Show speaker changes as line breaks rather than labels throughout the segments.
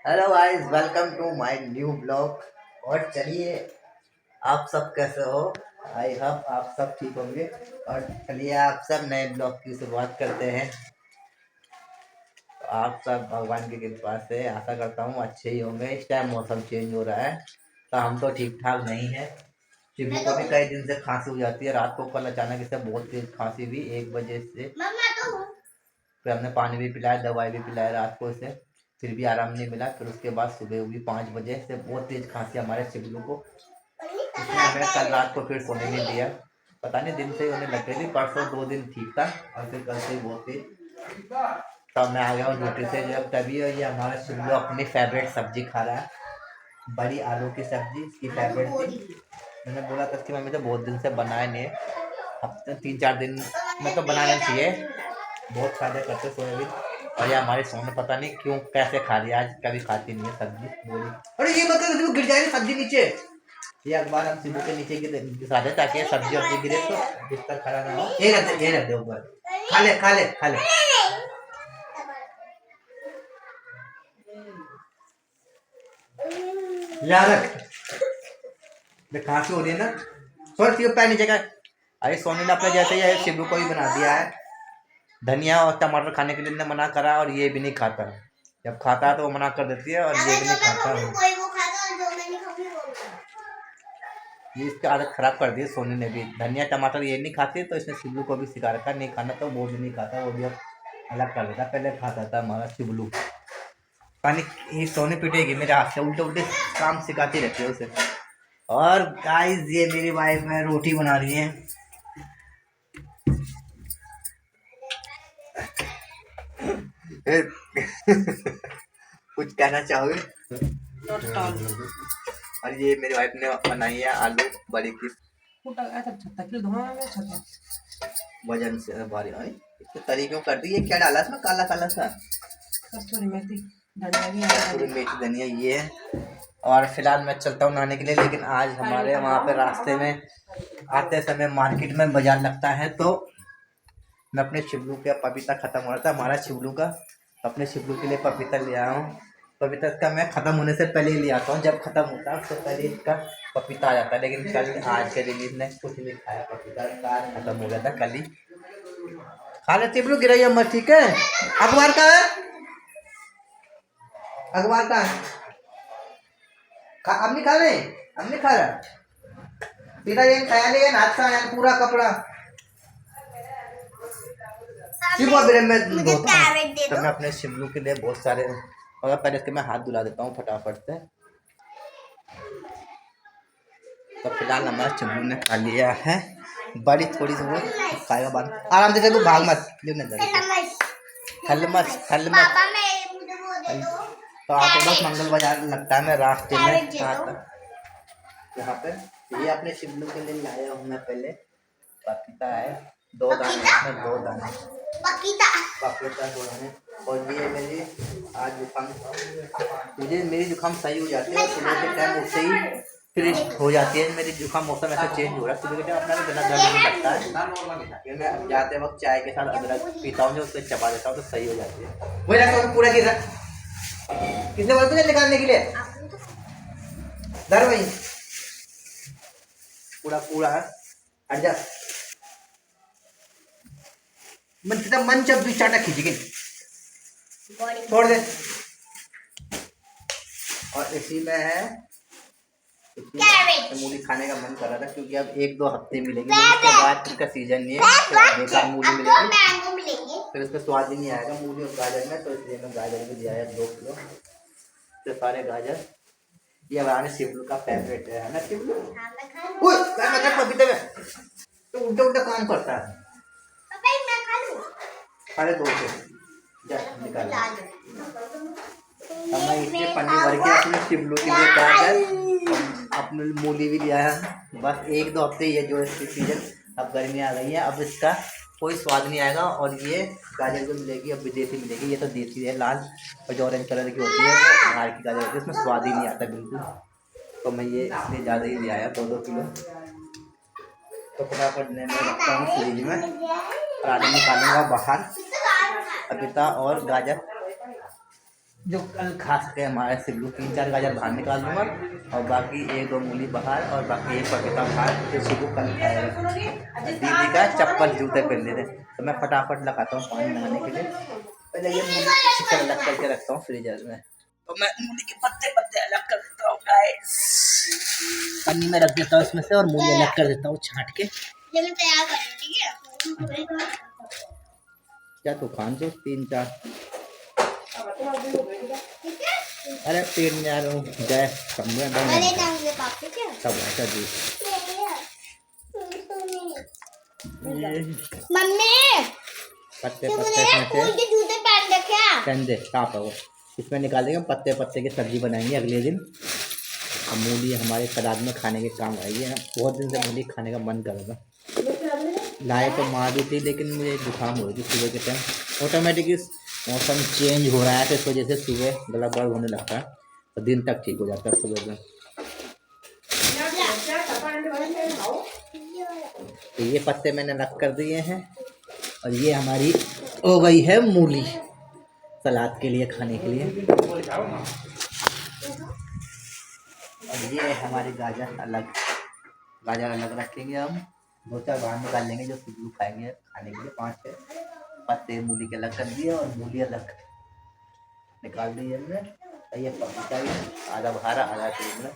Hello guys, welcome to my new blog. और चलिए, आप सब कैसे हो? आई होप आप सब ठीक होंगे। और चलिए, आप सब नए ब्लॉग की शुरुआत करते हैं। तो आप सब भगवान की कृपा से आशा करता हूँ अच्छे ही होंगे। इस टाइम मौसम चेंज हो रहा है तो हम तो ठीक ठाक नहीं है। शिवू को भी कई दिन से खांसी हो जाती है। रात को कल अचानक इसे बहुत तेज खांसी हुई 1 बजे से। फिर हमने पानी भी पिलाया, दवाई भी पिलाया रात को इसे, फिर भी आराम नहीं मिला। फिर उसके बाद सुबह हुई 5 बजे से बहुत तेज खांसी हमारे शिवलू को। उसने हमें कल रात को फिर सोने नहीं दिया। पता नहीं दिन से ही होने लग गई थी। परसों 2 दिन ठीक था और फिर कल से ही बहुत तेज। तब मैं आ गया हूँ ड्यूटी से। जब तभी ये हमारा शिवलू अपनी फेवरेट सब्जी खा रहा है, बड़ी आलू की सब्जी इसकी फेवरेट थी। मैंने बोला था कि मम्मी तो बहुत दिन से बनाए नहीं है, हफ्ते 3-4 दिन में तो बनाना चाहिए। बहुत फायदा करते सोयाबीन। और ये हमारी सोने पता नहीं क्यों कैसे खा रही है, आज कभी खाती नहीं है सब्जी बोली। अरे ये मतलब गिर जाएगी सब्जी नीचे। ये अखबार हम सिबू के नीचे गिरा दे ताकि सब्जी वब्जी गिरे तो बिस्तर खड़ा ना हो। ये रख दे ऊपर। खा ले खा ले खा ले। ला रख। खांसी हो रही है ना, सोच क्यों पैर नीचे का। अरे सोनी ने अपने जैसे ही शिबू को ही बना दिया है। धनिया और टमाटर खाने के लिए ने मना करा और ये भी नहीं खाता। जब खाता है तो वो मना कर देती है और ये भी नहीं खाता है। ये इसकी आदत खराब कर दी है सोनी ने भी। धनिया टमाटर ये नहीं खाती तो इसने शिबलू को भी सिखा रखा नहीं खाना, तो वो भी नहीं खाता। वो भी अब अलग कर देता। पहले खाता था हमारा शिबलू। पानी ये सोनी पिटेगी मेरे हाथ से, उल्टे उल्टे काम सिखाती रहती है उसे। और गाइस, ये मेरी वाइफ है, रोटी बना रही है। कुछ कहना चाहोगे? और ये मेरी वाइफ ने बनाई है आलू बड़ी की वजन से भारी। इसके तरीके कर दी। ये क्या डाला इसमें काला काला सा? कस्तूरी मेथी धनिया ये है। और फिलहाल मैं चलता हूँ नहाने के लिए। लेकिन आज हमारे वहाँ पे रास्ते में आते समय मार्केट में बाजार लगता है, तो मैं अपने शिवलू का पपीता खत्म हो रहा था हमारा शिवलू का, अपने शिवलू के लिए पपीता ले आया हूँ। पपीता का मैं ख़त्म होने से पहले ही ले आता हूँ। जब ख़त्म होता है उससे पहले इसका पपीता आ जाता है। लेकिन कल आज के दिन इसने कुछ नहीं खाया, पपीता का ख़त्म हो गया था कल ही। खा ले शिवलू, गिराइए मत, ठीक है? अखबार का है, अखबार का है। अब नहीं खा रहे, अब नहीं खा रहा। सीधा ये खाया ले हाथ का पूरा कपड़ा। तो मैं अपने शिवलू के लिए बहुत सारे, और पहले इसके मैं हाथ धुला देता हूँ फटाफट से। तो फिलहाल हमारा शिवलू ने खा लिया है बड़ी, थोड़ी सी वो खाएगा बाद। आराम से देखो, भाग मत, हल मत हल मत। तो आते बस मंगल बाजार लगता है, मैं रास्ते में यहाँ पे। ये अपने शिवलू के लिए लाया हूँ मैं। पहले पपीता है, 2 दाने, इसमें 2 दाने पपीता, 2 दाने। और ये मेरी आज जुकाम, मुझे मेरी जुकाम सही हो जाती है सुबह के टाइम, उससे ही फिर हो जाती है मेरी जुकाम। मौसम ऐसा चेंज हो रहा है, सुबह के टाइम अपना बिना दर्द नहीं लगता है। मैं जाते वक्त चाय के साथ अदरक पीता हूँ, जो उससे चबा देता हूँ तो सही हो जाती है। वही रखा पूरा गिरा, किसने बोला तुझे निकालने के लिए? दर वही पूरा पूरा हट जा। मन जब भी चाटा खींचेगी छोड़ दे। और इसी में है, मूली खाने का मन कर रहा था क्योंकि अब 1-2 हफ्ते मिलेगी, उसके बाद इसका सीजन नहीं है, बेकार मूली मिलेगी, फिर उसका स्वाद ही नहीं आएगा मूली और गाजर में। तो इसलिए मैं गाजर भी दिया है 2 किलो। तो सारे गाजर ये हमारे शिवलू का फेवरेट है ना शिवलू? मतलब पपीते में तो उल्टा उल्टा काम करता है। अरे 2 से निकाल। अब मैं इसके पन्नी भर के अपने शिवलू के लिए गाजर, अपने मूली भी लिया है। बस 1-2 हफ्ते ये जो इसकी सीजन, अब गर्मी आ गई है, अब इसका कोई स्वाद नहीं आएगा। और ये गाजर जो मिलेगी अब विदेशी मिलेगी, ये तो देसी है लाल और जो ऑरेंज कलर की होती है वो बाहर की गाजर होती है, इसमें स्वाद ही नहीं आता बिल्कुल। तो मैं ये इसलिए ज़्यादा ही ले आया, 2-2 किलो। तो फटाफट मैं रखता हूँ फ्रिज में और आगे निकालूंगा बाहर पपीता और गाजर। जो कल खा सके हमारे सिल्लू। 3-4 गाजर बाहर निकाल दूंगा और बाकी 1-2 मूली बाहर और बाकी 1 पपीता बाहर, जो सिल्लू कल खाएगा। दीदी का चप्पल जूते पहन थे, तो मैं फटाफट लगाता हूँ पानी नहाने के लिए। पहले ये मूली छिकल अलग करके रखता हूँ फ्रीजर में। तो मैं मूली के पत्ते पत्ते अलग कर देता हूँ गाइस, पन्नी में रख देता हूँ इसमें से, और मूली अलग कर देता हूँ छांट के। क्या तू खान जो 3-4, अरे पेट में आ रहा हूँ गैस कम में सब ऐसा जी।
मम्मी
पत्ते पत्ते
जूते पहन रखे
कंधे टाप हो, इसमें निकाल देंगे, पत्ते पत्ते की सब्जी बनाएंगे अगले दिन। और मूली हमारे सलाद में खाने के काम आएगी ना, बहुत दिन से मूली खाने का मन कर रहा था। लाए तो मार दी थी, लेकिन मुझे जुकाम हो रही थी सुबह के टाइम। ऑटोमेटिक मौसम चेंज हो रहा है तो इस वजह से सुबह गला दर्द होने लगता है, तो दिन तक ठीक हो जाता है सुबह में। तो ये पत्ते मैंने अलग कर दिए हैं, और ये हमारी हो गई है मूली सलाद के लिए खाने के लिए। और ये हमारी गाजर अलग रखेंगे हम, 2-4 बाहर निकाल लेंगे जो सिल्लू खाएंगे खाने के लिए। 5-6 पत्ते मूली के अलग कर दिए और मूली अलग निकाल दी हमने। ये पपीता भी आधा बाहर आधा फ्रिज में,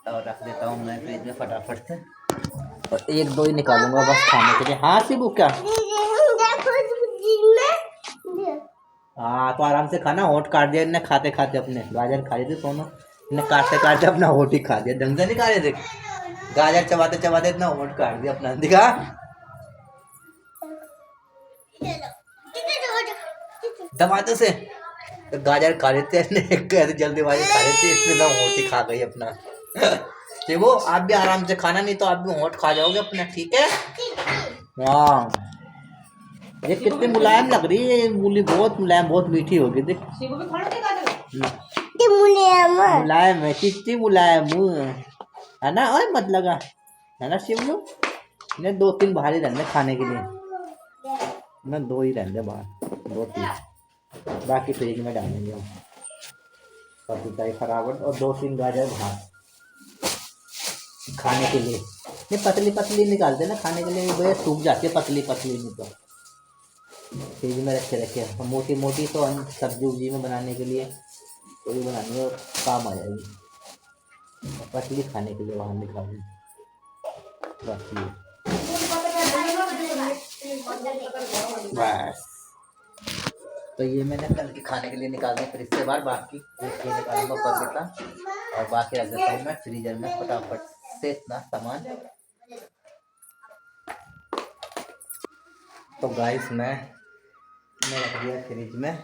तो रख देता हूँ मैं फ्रिज में फटाफट से, और 1-2 ही निकालूंगा बस खाने के लिए। हाँ सिबू क्या, हाँ तो आराम से खाना, होठ काट दिया इन्हें खाते खाते, अपने गाजर खा रहे थे दोनों, इन्हें काटते काटते अपना होठ ही खा दिया, ढंग से नहीं खा रहे थे, गाजर चबाते चबाते इतना होठ काट दिया अपना। दिखा टमाटर से तो गाजर खा रहे थे, कैसे जल्दीबाजी खा रहे थे, इसलिए तो होठ ही खा गई अपना। देखो आप भी आराम से खाना, नहीं तो आप भी होठ खा जाओगे अपना, ठीक है। हाँ ये कितनी मुलायम लग रही है मूली, बहुत मुलायम, बहुत मीठी होगी। देख मुलायम है, कितनी मुलायम है ना, और मत लगा है ना शिवलू। इन्हें 2-3 बाहर ही रहने खाने के लिए, मैं 2 ही रहने बाहर, 2-3 बाकी फ्रिज में डालेंगे हम। पपीता ही फरावट और 2-3 गाजर बाहर खाने के लिए। ये पतली पतली निकालते ना खाने के लिए, भैया सूख जाती है पतली पतली, नहीं तो फ्रिज में रखे मोटी मोटी तो हम सब्जी उब्जी में बनाने के लिए कोई बनाने में काम आ जाएगी, पतली खाने के लिए बाहर निकालें बस। बस तो ये मैंने कल के खाने के लिए निकाल दिया फ्रिज से बाहर, बाकी एक ये निकालूंगा पपीता, और बाकी रख देता हूँ मैं फ्रीजर में फटाफट से इतना सामान। तो गाइस मैं रख दिया फ्रिज में,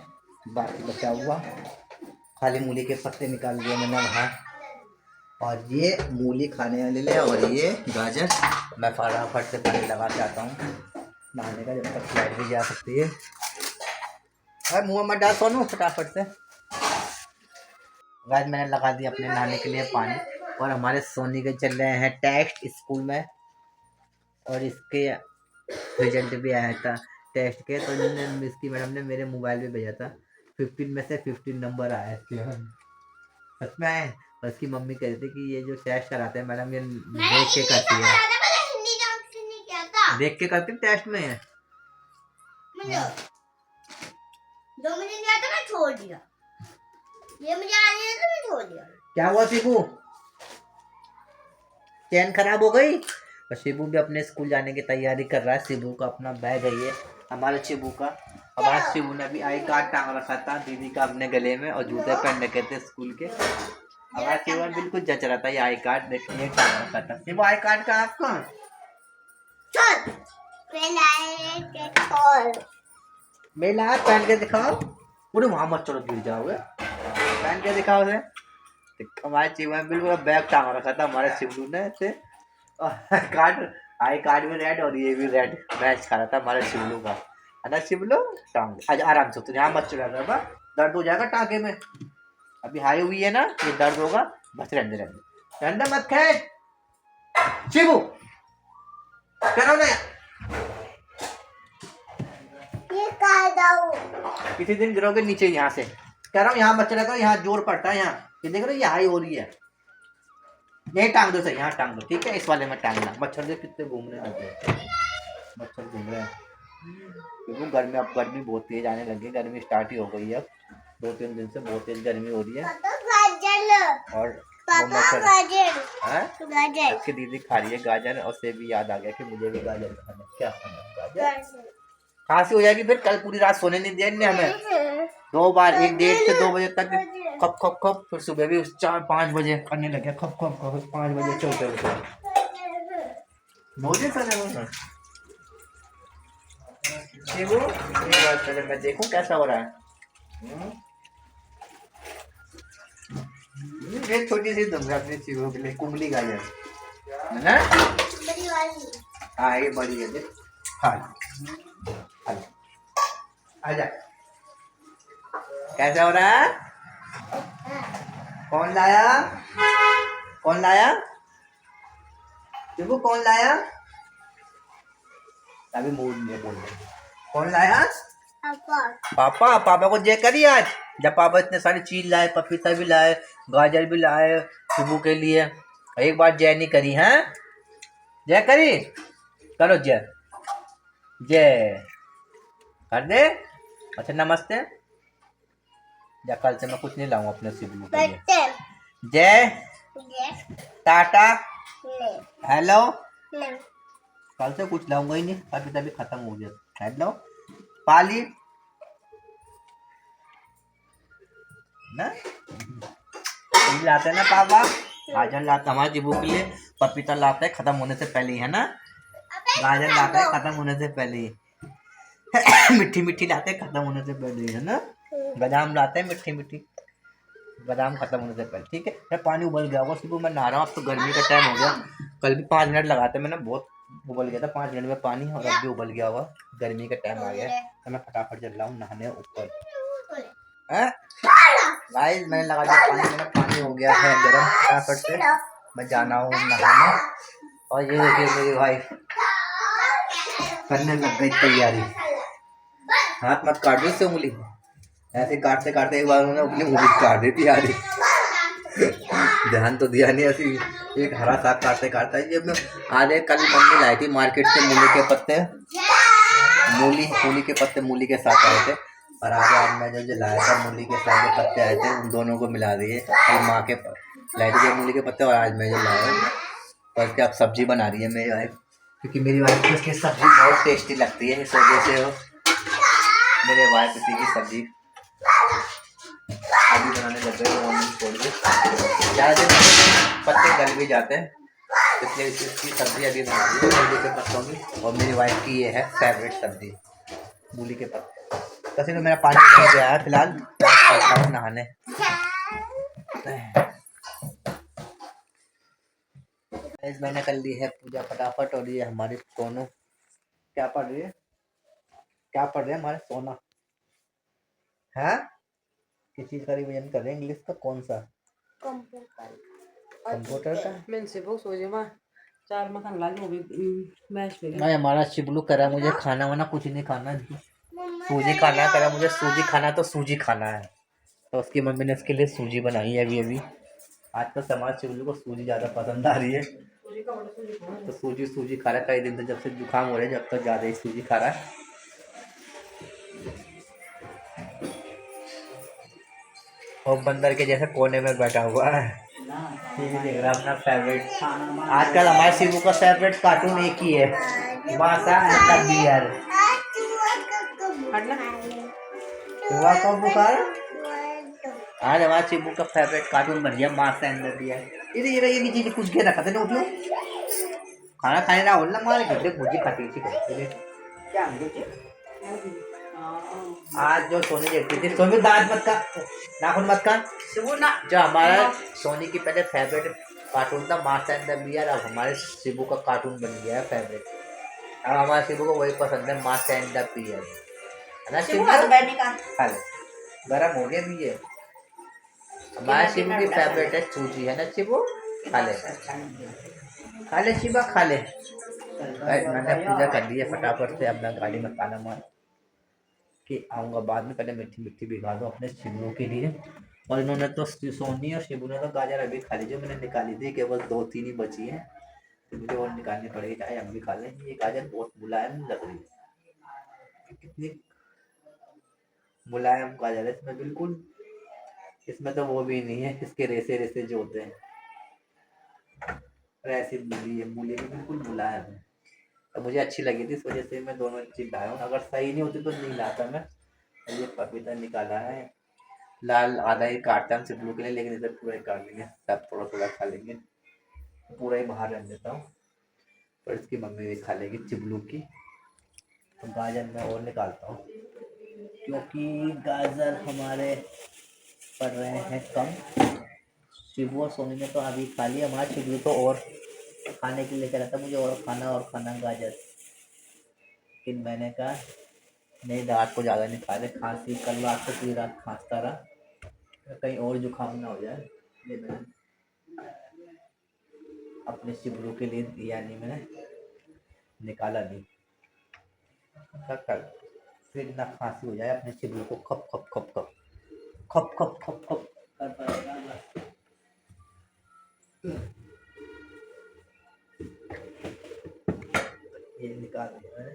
बाकी बचा हुआ खाली मूली के पत्ते निकाल दिए मैंने वहाँ, और ये मूली खाने वाले ले, और ये गाजर मैं फटाफट से पानी लगा के आता हूँ नहाने का, जब तक लाइट भी जा सकती है। अरे मुँह मत डाल सोनू फटाफट से। गाइस मैंने लगा दिया अपने नहाने के लिए पानी, और हमारे सोनी के चल रहे हैं टेस्ट स्कूल में, और इसके रिजल्ट भी आया था टेस्ट के, तो इन्होंने इसकी मैडम ने मेरे मोबाइल पे भेजा था, 15 में से 15 नंबर आए इसके, सच में आए। और उसकी मम्मी कह रही थी कि ये जो टेस्ट कराते हैं मैडम, ये देख के करती है, देख के करती टेस्ट में है।
जो मुझे नहीं आता मैं छोड़ दिया, ये मुझे आ नहीं आता मैं छोड़ दिया।
क्या हुआ शिबू, चैन खराब हो गई? और शिबू भी अपने स्कूल जाने की तैयारी कर रहा है। शिबू का अपना बैग है ये, हमारे शिबू का। अब आज शिबू ने भी आई कार्ड टांग रखा था दीदी का अपने गले में, और जूते पहन रखे थे स्कूल के। अब आज शिबू बिल्कुल जच रहा था, ये आई कार्ड देखिए टांग रखा था। शिबू आई कार्ड का आपका मेला पहन के दिखाओ, पूरे वहां मत चलो गिर जाओगे, पहन के दिखाओ उसे। हमारे शिबू बिल्कुल बैग टांग रखा था हमारे शिबू ने से, कार्ड आई कार्ड भी रेड और ये भी रेड मैच खा रहा था हमारे शिवलू का, है ना शिवलू। टांग आज आराम से, तो यहाँ मत चला रहा, दर्द हो जाएगा टांगे में, अभी हाई हुई है ना, ये दर्द होगा, बस रहने मत खेच शिवू, करो ना किसी दिन गिरोगे नीचे यहाँ से, कह रहा हूँ यहाँ बच्चे रहता है, यहाँ जोर पड़ता है, यहाँ ये देख रहे हो, ये हाई हो रही है। यही टांग दो सही, यहाँ टांग दो, ठीक है, इस वाले में टांगना। मच्छर देख कितने घूमने लगे, मच्छर घूम रहे हैं क्योंकि गर्मी, अब गर्मी बहुत तेज आने लगी, गर्मी स्टार्ट ही हो गई है। 2-3 दिन से बहुत तेज गर्मी हो रही है। और वो मच्छर इसकी दीदी खा रही है गाजर, और से भी याद आ गया कि मुझे भी गाजर खाना। क्या खाना है? गाजर। खांसी हो जाएगी फिर, कल पूरी रात सोने नहीं दिया हमें, 2 बार, 1 से 2 बजे तक खप खप खप, फिर सुबह भी 4-5 बजे करने लगे खप खप खप, 5 बजे चलते उठे मुझे सर शिवू, पहले मैं देखूं कैसा हो रहा है। एक छोटी सी दूंगा अपने शिवू के लिए, कुंगली गाजर है ना। हाँ ये बड़ी है, देख खा आजा। कैसा हो रहा है? कौन लाया, कौन लाया शिवू, कौन लाया? अभी मूड नहीं बोल रहे, कौन लाया? पापा। पापा को जय करिए आज, जब पापा इतने सारी चीज लाए, पपीता भी लाए, गाजर भी लाए शिवू के लिए, एक बार जय नहीं करी है। जय करी, करो जय, जय कर दे। अच्छा नमस्ते, या कल से मैं कुछ नहीं लाऊंगा अपने शिवू के लिए। जय, टाटा, हेलो, कल से कुछ लाऊंगा ही नहीं, पपीता भी खत्म हो गया। हेलो पाली ना, लाते ना पापा, गाजर लाता हमारे जिबू के लिए, पपीता लाता है खत्म होने से पहले ही, है ना। गाजर लाता है खत्म होने से पहले ही मिट्टी मिट्टी लाते हैं खत्म होने से पहले ही, है ना। बादाम लाते हैं मिट्टी मिट्टी, बादाम खत्म होने से पहले, ठीक है। मैं पानी उबल गया होगा सुबह, मैं नहा रहा हूँ, अब तो गर्मी का टाइम हो गया। कल भी 5 मिनट लगाते, मैंने बहुत उबल गया था 5 मिनट में पानी, और अब भी उबल गया होगा, गर्मी का टाइम आ गया, तो मैं फटाफट चल रहा हूँ नहाने ऊपर। गाइस मैंने लगा दिया पानी, मेरा पानी हो गया है गर्म, फटाफट से मैं जाना हूँ नहाने। और ये देखिए मेरी वाइफ करने लग गई तैयारी, हाथ मत काट दो इससे उंगली, ऐसे काटते काटते एक बार उन्होंने अपनी उंगली काट दी थी यार ध्यान तो दिया नहीं, ऐसी एक हरा साग काटते काटते। ये मैं आधे कल मम्मी लाई थी मार्केट से मूली के पत्ते, मूली के पत्ते मूली के साथ आए थे, और आज मैं जो लाया था मूली के साथ जो पत्ते आए थे उन दोनों को मिला दिए, कल माँ के लाए थे मूली के पत्ते, और आज मैं जो लाया और क्या अब सब्जी बना रही है मेरी वाइफ, क्योंकि मेरी वाइफ को उसकी सब्जी बहुत टेस्टी लगती है, इस वजह से वो मेरे वाइफ इसी की सब्जी अभी बनाने लग गए, ऑनियन छोड़ के ज़्यादा देर पत्ते गल भी जाते हैं, इसलिए इसकी सब्जी अभी बना रही है मूली के पत्तों की, और मेरी वाइफ की ये है फेवरेट सब्जी मूली के पत्ते। वैसे तो मेरा पानी नहीं गया है फिलहाल, जाता हूँ नहाने। मैंने कर ली है पूजा फटाफट, और ये हमारी सोनू क्या पढ़ रही है, क्या पढ़ रहे हैं हमारे सोना है, किस चीज का रिवीजन कर रहे हैं, इंग्लिश का कौन सा, कंप्यूटर का।
मैं से बहुत सोचे मां 4 मखान लागे हो भी मैश पे
नहीं हमारा शिबलू करा मुझे खाना वाना कुछ नहीं खाना, सूजी खाना करा मुझे, सूजी खाना तो सूजी खाना है, तो उसकी मम्मी ने उसके लिए सूजी बनाई है अभी। आज तो हमारे शिबलू को सूजी ज़्यादा पसंद आ रही है, तो सूजी खा रहा है कई दिन से, जब से जुकाम हो रहा है जब तक ज़्यादा ही सूजी खा रहा है। और बंदर के जैसे कोने में बैठा हुआ है, टीवी देख रहा है अपना फेवरेट। आजकल हमारे शिबू का फेवरेट कार्टून एक ही है, मासा एंड द बियर। हुआ कब बुखार, आज हमारे शिबू का फेवरेट कार्टून बन गया मासा एंड द बियर। ये चीज कुछ के रखा था उठो खाना खाने ना बोलना, हमारे घर पे भुजी खाती थी क्या आज जो सोनी देखती थी, सोनी दांत मत का नाखून मत का, जो हमारा सोनी की पहले फेवरेट कार्टून था मासा एंड द बियर, अब हमारे शिबू का कार्टून बन गया है फेवरेट, अब हमारे शिबू को वही पसंद है मासा एंड द बियर, है ना शिबू। खा ले गरम हो गया भी ये, हमारे शिबू की फेवरेट है सूजी, है ना शिबू, खा ले शिबा खा ले। मैंने पूजा कर ली है फटाफट से, अब मैं गाड़ी में खाना मार कि आऊँगा बाद में, पहले मिट्टी मिट्टी भिगा दूँ अपने शिबू के लिए। और इन्होंने तो सोनी और शिबू ने तो गाजर अभी खा ली, जो मैंने निकाली थी केवल 2-3 ही बची है, तो मुझे और निकालनी पड़ेगी, चाहे हम भी खा लें। ये गाजर बहुत मुलायम लग रही है, कितनी मुलायम गाजर है इसमें, बिल्कुल इसमें तो वो भी नहीं है इसके रेसे रेसे जो होते हैं, और ऐसी मूली है, मूली भी बिल्कुल मुलायम है। तो मुझे अच्छी लगी थी, इस वजह से मैं दोनों चीज़ लाया हूँ, अगर सही नहीं होती तो नहीं लाता मैं। ये पपीता निकाला है, लाल आधा ही काटता हम सिर्फ के लिए, लेकिन इसे पूरा ही काट लेंगे, सब थोड़ा थोड़ा खा लेंगे, पूरा ही बाहर रख देता हूँ, पर इसकी मम्मी भी खा लेगी चिबलू की। तो गाजर मैं और निकालता हूँ, क्योंकि गाजर हमारे पड़ रहे हैं कम। शिबू और सोनी ने तो अभी खा लिया, हमारा चिबलू तो और खाने के लिए चला था, मुझे और खाना गाजर, लेकिन मैंने कहा नहीं, रात को ज़्यादा नहीं खा रहे, खांसी कल रात को पूरी रात खांसता रहा, कहीं और जुकाम ना हो जाए, ये मैंने अपने शिबरू के लिए दिया नहीं, मैंने निकाला नहीं, कल फिर ना खांसी हो जाए, अपने शिबरू को खप खप खप खप खप खप खप खप कर पाएगा। ये निकाल दिया मैंने,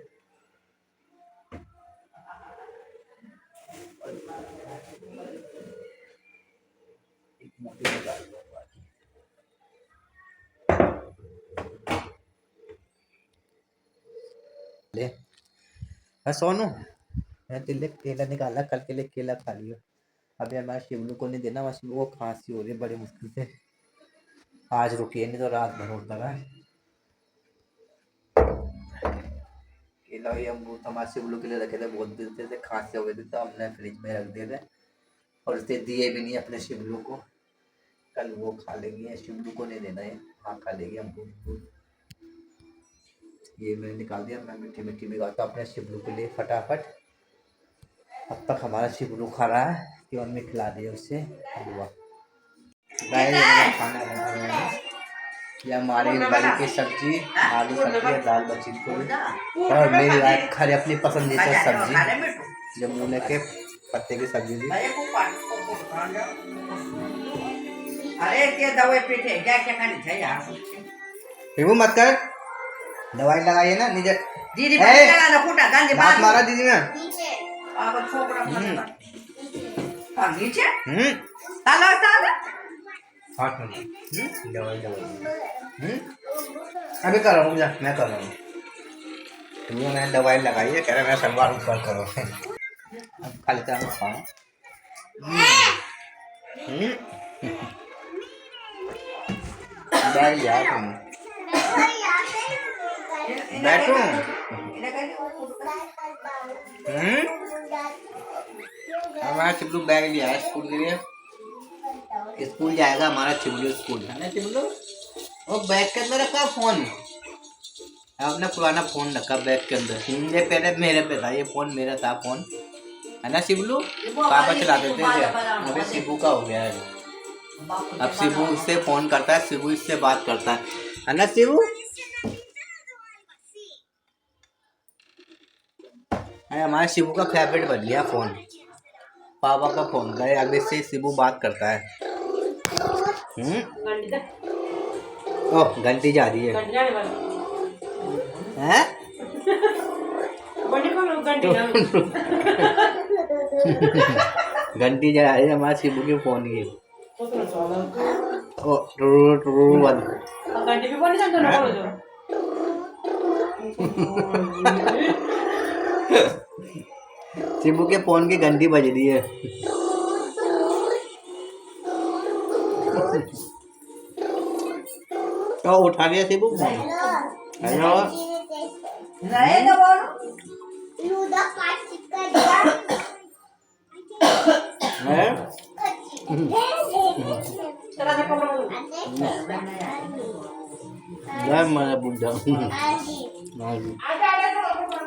एक मोटी निकाल दिया। ले हाँ सोनू, मैं तेरे लिए केला निकाला, कल के लिए केला खा लियो। अभी हमारे शिवलू को नहीं देना, हमारे शिवलू को खांसी हो रही है बड़ी मुश्किल से, आज रुकी है, नहीं तो रात भर होता रहा। केला ये अमरूद हमारे शिवलू के लिए रखे थे बहुत दिन से, खांसी हो गई थी तो हमने फ्रिज में रख दिए थे, और उसे दिए भी नहीं अपने शिवलू को, कल वो खा लेंगे, शिवलू को नहीं देना है, हाँ खा लेंगे अमरूद। ये मैंने निकाल दिया, मैं मिट्टी मिट्टी भिगाता अपने शिवलू के लिए फटाफट। अब तक हमारा शिवलू खा रहा है कि मम्मी खिला दी उसे हलवा। खाना है ये हमारी बड़ी की सब्जी, आलू सब्जी, दाल बची थी, और मेरी आज खरी अपनी पसंदीदा सब्जी जो मूले के पत्ते की सब्जी थी।
अरे क्या दवाई पीते क्या क्या खानी चाहिए यार,
हिमू मत कर, दवाई लगाइए ना नीचे।
दीदी लगाना फूटा गांधी
बात मारा दीदी ने,
अब छोकरा हां नीचे ताला ताला
हाथ में दवाई दवाई अभी कर रहा हूँ, मैं कर रहा हूँ, मैंने दवाई लगाई है, कह रहा मैं सलवार ऊपर करो, अब खा लेता हूँ खाना। बैठ जा तुम, बैठो। हमारा चिबलू बैग लिया है स्कूल के लिए, स्कूल जाएगा हमारा चिबलू, स्कूल है ना चिबलू। वो बैग के अंदर रखा फोन, अपना पुराना फोन रखा बैग के अंदर, ये पहले मेरे पे था, ये फोन मेरा था फोन, है ना शिबलू, पापा चलाते थे, अभी शिबू का हो गया है, अब शिबू इससे फोन करता है, शिबू इससे बात करता है ना शिबू। हमारे शिबू का फेवरेट बन लिया फोन, पापा का फोन गए, अब इससे शिबू बात करता है। ओह घंटी जा रही है, हैं? घंटी जा रही है हमारे शिबू के फोन की, ओ
घंटी भी बोली जान तो
शिबू के फोन की घंटी बज रही है। तो उठा लिया शिबू फोन, हेलो
नहीं तो बोलो चला देखो
जय माता बुद्धा।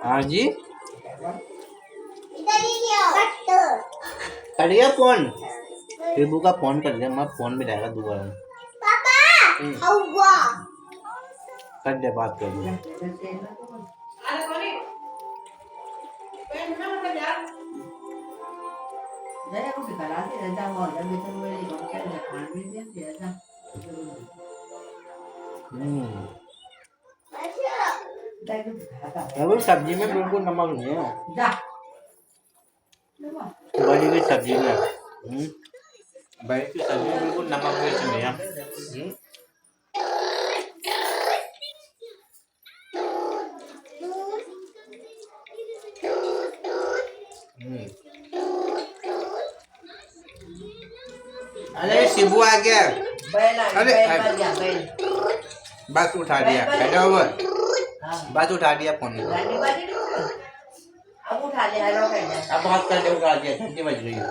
हाँ जी कर दिया फोन, शिबू का फोन कर दिया, मैं फोन में जाएगा दोबारा, कर दे बात कर दिया।
Jadi aku dikalasi dan tahu dan bisa beli kalau saya ada kami dia biasa. Dah itu kata.
अब सब्जी में बिल्कुल नमक नहीं है,
Dah. Lupa.
बड़ी हुई सब्जी में बड़ी की सब्जी में बिल्कुल नमक मिर्च नहीं है। अरे शिबू आ गया,
Baik lah.
अरे,
Baik
अरे।
banyak baik.
बस उठा दिया, हेलो बस उठा दिया phone,
Ganti baju dulu. Aku udah lihat lo kayaknya.
अब बात करके उठा दिया, घंटी बज रही है,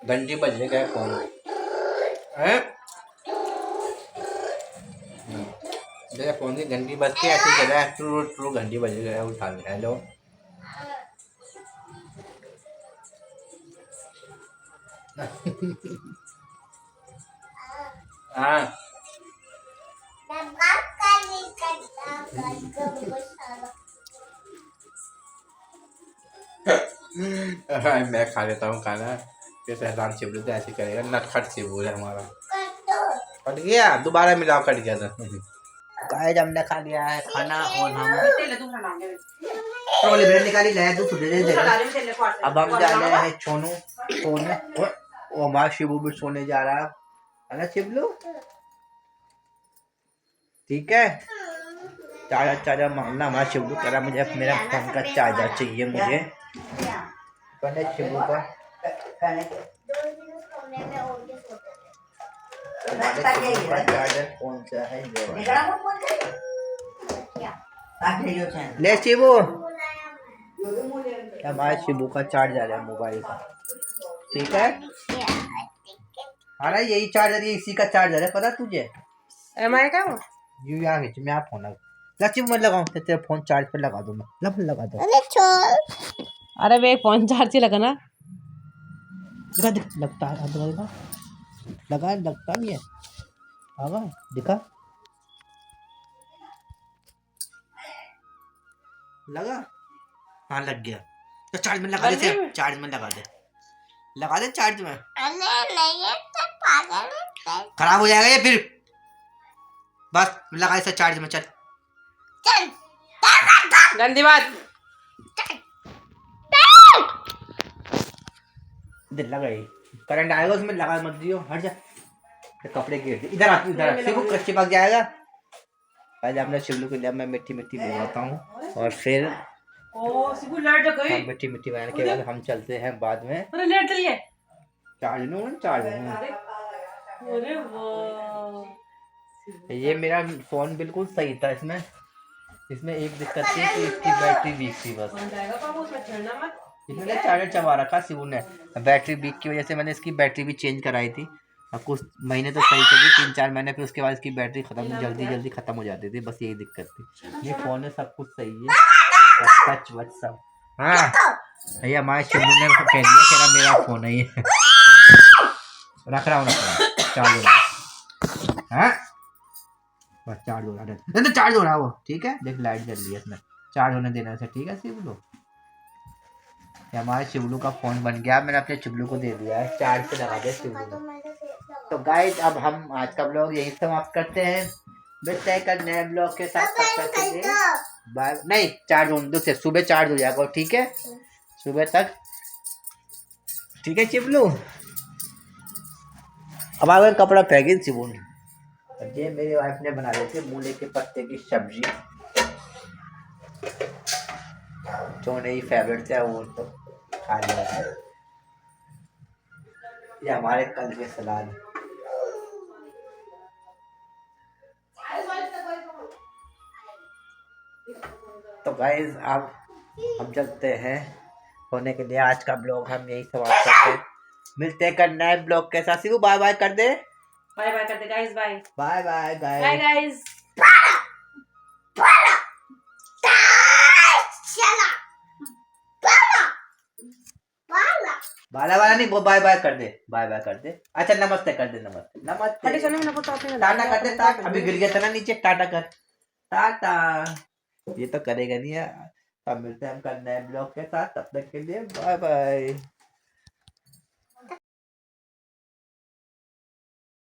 घंटी बजने का है फोन है। जैसे फोन की घंटी बजती है ऐसी जगह ट्रू ट्रू घंटी बज गया, उठा लिया, हेलो हाँ मैं खा लेता हूँ खाना, फिर शैतान शिबू तो ऐसे करेगा, नटखट शिबू है हमारा। कट गया, दोबारा मिलाओ, कट गया था। गाइस हमने खा लिया है खाना और हम
तेल दूसरा डाल दे
ट्रॉली ब्रेड निकाली लाया, तू दे दे।
दूसरा डाल दे तेल को
अब हम जा रहे हैं सोनू सोने, और हमारा शिबू भी सोने जा रहा है ना शिबलू, ठीक है। चार्जर चार्जर मांगना, हमारा शिबलू कह रहा मुझे मेरा फोन का चार्जर चाहिए मुझे, पहले शिबू का
Karena
हमारे शिबू का चार्जर कौन सा है ये वाला।
di dalam pun ada yo sen.
ले शिबू,
Yo mulai.
हमारे शिबू का चार्जर है मोबाइल का, ठीक है। हाँ यही चार्जर, ये इसी का चार्जर है, पता तुझे।
एमआई का वो
यू यहाँ खींच, मैं आप फोन लगा लक्ष्मी मत लगाऊं, तेरे फोन चार्ज पे लगा दूं, मैं लगा दो।
अरे वे फोन चार्ज ही लगाना
दिखा दिख लगता है, दिखा लगा, लगता नहीं है, हाँ दिखा लगा, हाँ लग गया, तो चार्ज में लगा दे, चार्ज में लगा दे, लगा दे चार्ज में, खराब हो जाएगा ये फिर, बस लगा इसे चार्ज में, चल
गंदी बात
इधर लगा, करंट आएगा उसमें, लगा मत दियो, हट जा, कपड़े गिर दे, इधर आ, इधर शिबू कच्चे पक जाएगा। पहले हमने शिवलू के लिए मैं मिट्टी मिट्टी बनाता हूँ, और फिर
ओ सिबू लेट गई
हम मिट्टी मिट्टी बनाने के बाद हम चलते हैं बाद में
अरे लेट चलिए
चार्ज नो चार्ज।
अरे वाह
ये मेरा फोन बिल्कुल सही था, इसमें एक दिक्कत थी कि इसकी बैटरी वीक थी, बस
बन जाएगा पापा उसमें छेड़ना मत
इसने चार्जर चबा रखा शिवू ने, बैटरी वीक की वजह से मैंने इसकी बैटरी भी चेंज कराई थी। अब कुछ महीने तो सही चली, 3-4 महीने, फिर उसके बाद इसकी बैटरी खत्म जल्दी खत्म हो जाती थी, बस यही दिक्कत थी। ये फोन है, सब कुछ सही है, टच वच सब। हाँ भैया हमारे शिवू ने कह दिया कि मेरा फोन है ये, रख रहा हूँ चार्ज हो रहा, हाँ बस चार्ज हो रहा है, चार्ज हो रहा है वो, ठीक है। देख लाइट जल रही है इसमें, चार्ज होने देना से, ठीक है शिवलू। हमारे शिवलू का फोन बन गया, मैंने अपने शिवलू को दे दिया है, चार्ज पे लगा दिया शिवलू ने। तो गाइस अब हम आज का ब्लॉग यही समाप्त करते हैं, मिलते हैं कल नए ब्लॉग के साथ, तब तक के लिए बाय। नहीं चार्ज होने दो, से सुबह चार्ज हो जाएगा, ठीक है, सुबह तक, ठीक है शिवलू। अब आ गए कपड़ा फेंकी शिवू ने, ये मेरी वाइफ ने बना दी थी मूले के पत्ते की सब्जी, जो नहीं फेवरेट था वो तो खा लिया है। ये हमारे कल के सलाद, तो गाइस अब हम चलते हैं होने के लिए, आज का ब्लॉग हम यही समाप्त करते हैं, मिलते हैं कल नए ब्लॉग के साथ। शिवू बाय बाय कर दे,
बाय बाय करते guys, bye
bye bye
bye
guys.
Guys
बाला वाला नहीं, वो बाय बाय कर दे, बाय बाय कर दे, अच्छा नमस्ते कर दे, नमस्ते
हटे
नमस्ते,
सोने में पता है
टाटा कर दे, टाटा, अभी गिर गया था ना नीचे, टाटा कर, टाटा, ये तो करेगा नहीं यार। अब मिलते हैं हम कल नए ब्लॉग के साथ, तब तक के लिए बाय बाय।